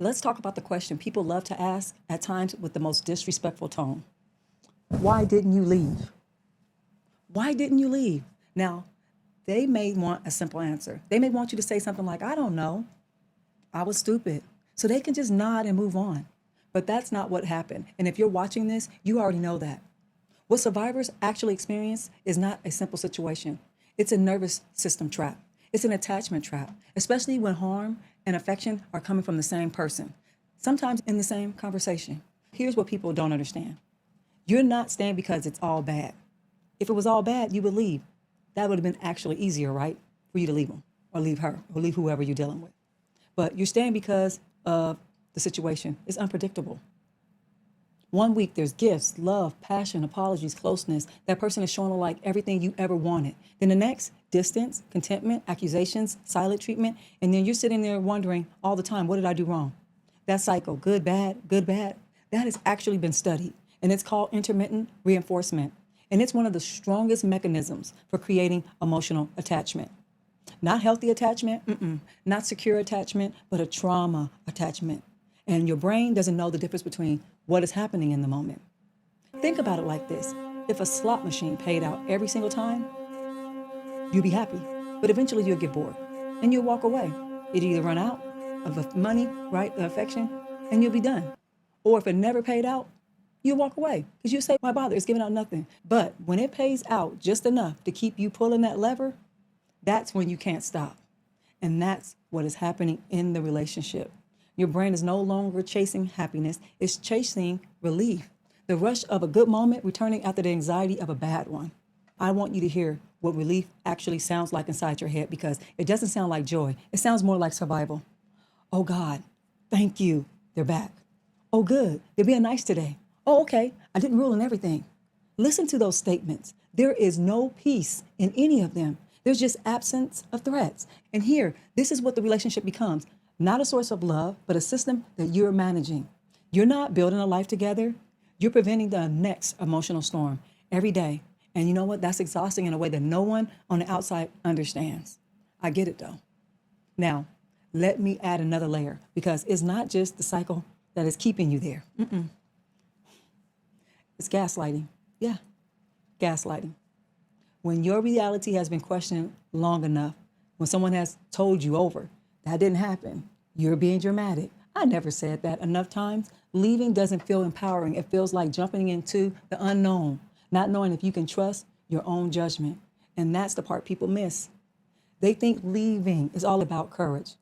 Let's talk about the question people love to ask at times with the most disrespectful tone. Why didn't you leave? Why didn't you leave? Now, they may want a simple answer. They may want you to say something like, I don't know. I was stupid. So they can just nod and move on. But that's not what happened. And if you're watching this, you already know that. What survivors actually experience is not a simple situation. It's a nervous system trap. It's an attachment trap, especially when harm and affection are coming from the same person, sometimes in the same conversation. Here's what people don't understand. You're not staying because it's all bad. If it was all bad, you would leave. That would have been actually easier, right? For you to leave them or leave her or leave whoever you're dealing with. But you're staying because of the situation. It's unpredictable. 1 week, there's gifts, love, passion, apologies, closeness. That person is showing like everything you ever wanted. Then the next, distance, contentment, accusations, silent treatment. And then you're sitting there wondering all the time, what did I do wrong? That cycle, good, bad, that has actually been studied. And it's called intermittent reinforcement. And it's one of the strongest mechanisms for creating emotional attachment. Not healthy attachment, not secure attachment, but a trauma attachment. And your brain doesn't know the difference between what is happening in the moment. Think about it like this. If a slot machine paid out every single time, you'd be happy. But eventually you'll get bored and you'll walk away. It'd either run out of the money, right, the affection, and you'll be done. Or if it never paid out, you'll walk away because you say, why bother? It's giving out nothing. But when it pays out just enough to keep you pulling that lever, that's when you can't stop. And that's what is happening in the relationship. Your brain is no longer chasing happiness. It's chasing relief. The rush of a good moment returning after the anxiety of a bad one. I want you to hear what relief actually sounds like inside your head because it doesn't sound like joy. It sounds more like survival. Oh God, thank you. They're back. Oh good, they're being nice today. Oh, okay, I didn't ruin everything. Listen to those statements. There is no peace in any of them. There's just absence of threats. And here, this is what the relationship becomes. Not a source of love, but a system that you're managing. You're not building a life together. You're preventing the next emotional storm every day. And you know what? That's exhausting in a way that no one on the outside understands. I get it though. Now, let me add another layer because it's not just the cycle that is keeping you there. It's gaslighting. Yeah, gaslighting. When your reality has been questioned long enough, when someone has told you over, that didn't happen, you're being dramatic. I never said that enough times. Leaving doesn't feel empowering. It feels like jumping into the unknown, not knowing if you can trust your own judgment. And that's the part people miss. They think leaving is all about courage.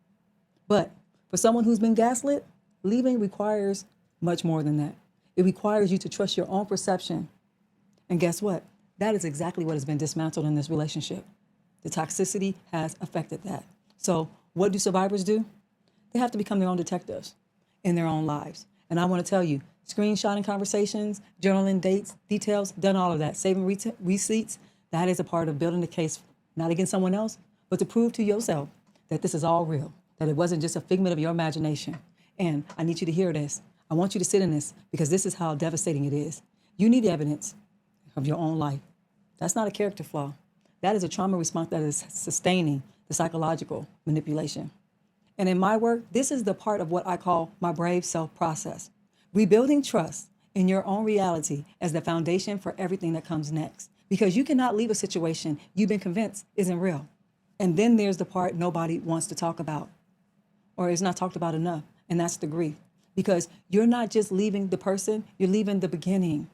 But for someone who's been gaslit, leaving requires much more than that. It requires you to trust your own perception. And guess what? That is exactly what has been dismantled in this relationship. The toxicity has affected that. So what do survivors do? They have to become their own detectives in their own lives. And I want to tell you, screenshotting conversations, journaling dates, details, done all of that, saving receipts, that is a part of building the case, not against someone else, but to prove to yourself that this is all real, that it wasn't just a figment of your imagination. And I need you to hear this. I want you to sit in this because this is how devastating it is. You need evidence of your own life. That's not a character flaw. That is a trauma response that is sustaining the psychological manipulation. And in my work, this is the part of what I call my brave self process. Rebuilding trust in your own reality as the foundation for everything that comes next. Because you cannot leave a situation you've been convinced isn't real. And then there's the part nobody wants to talk about or is not talked about enough. And that's the grief. Because you're not just leaving the person, you're leaving the beginning.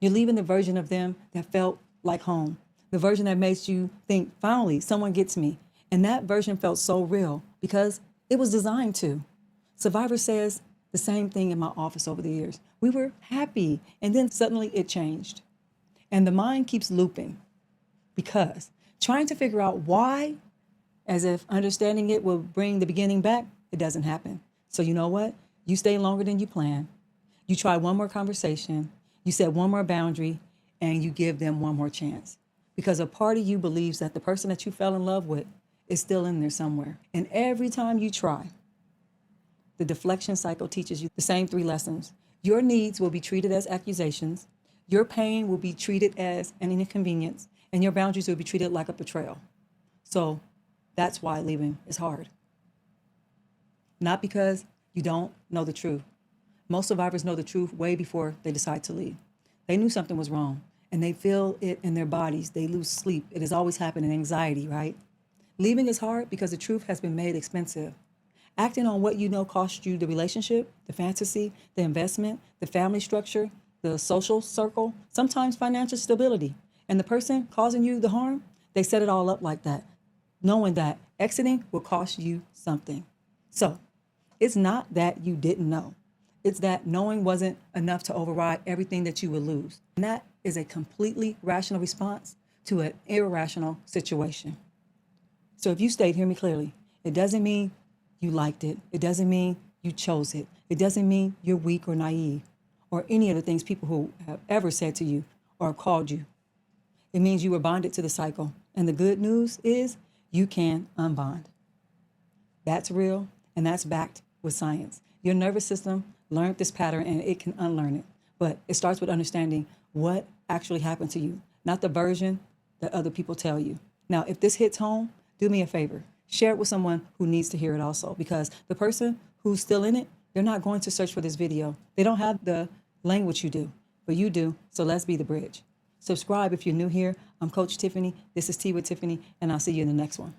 You're leaving the version of them that felt like home. The version that makes you think, finally, someone gets me. And that version felt so real because it was designed to. Survivor says the same thing in my office over the years. We were happy, and then suddenly it changed. And the mind keeps looping because trying to figure out why, as if understanding it will bring the beginning back, it doesn't happen. So you know what? You stay longer than you planned. You try one more conversation. You set one more boundary, and you give them one more chance. Because a part of you believes that the person that you fell in love with is still in there somewhere. And every time you try, the deflection cycle teaches you the same 3 lessons. Your needs will be treated as accusations. Your pain will be treated as an inconvenience. And your boundaries will be treated like a betrayal. So that's why leaving is hard. Not because You don't know the truth. Most survivors know the truth way before they decide to leave. They knew something was wrong and they feel it in their bodies. They lose sleep. It has always happened in anxiety, right? Leaving is hard because the truth has been made expensive. Acting on what you know cost you the relationship, the fantasy, the investment, the family structure, the social circle, sometimes financial stability. And the person causing you the harm, they set it all up like that, knowing that exiting will cost you something. So it's not that you didn't know. It's that knowing wasn't enough to override everything that you would lose. And that is a completely rational response to an irrational situation. So if you stayed, hear me clearly. It doesn't mean you liked it. It doesn't mean you chose it. It doesn't mean you're weak or naive or any of the things people who have ever said to you or called you. It means you were bonded to the cycle. And the good news is you can unbond. That's real and that's backed with science. Your nervous system learned this pattern and it can unlearn it. But it starts with understanding what actually happened to you, not the version that other people tell you. Now, if this hits home, do me a favor. Share it with someone who needs to hear it also, because the person who's still in it, they're not going to search for this video. They don't have the language you do, but you do. So let's be the bridge. Subscribe if you're new here. I'm Coach Tiffany. This is Tea with Tiffany, and I'll see you in the next one.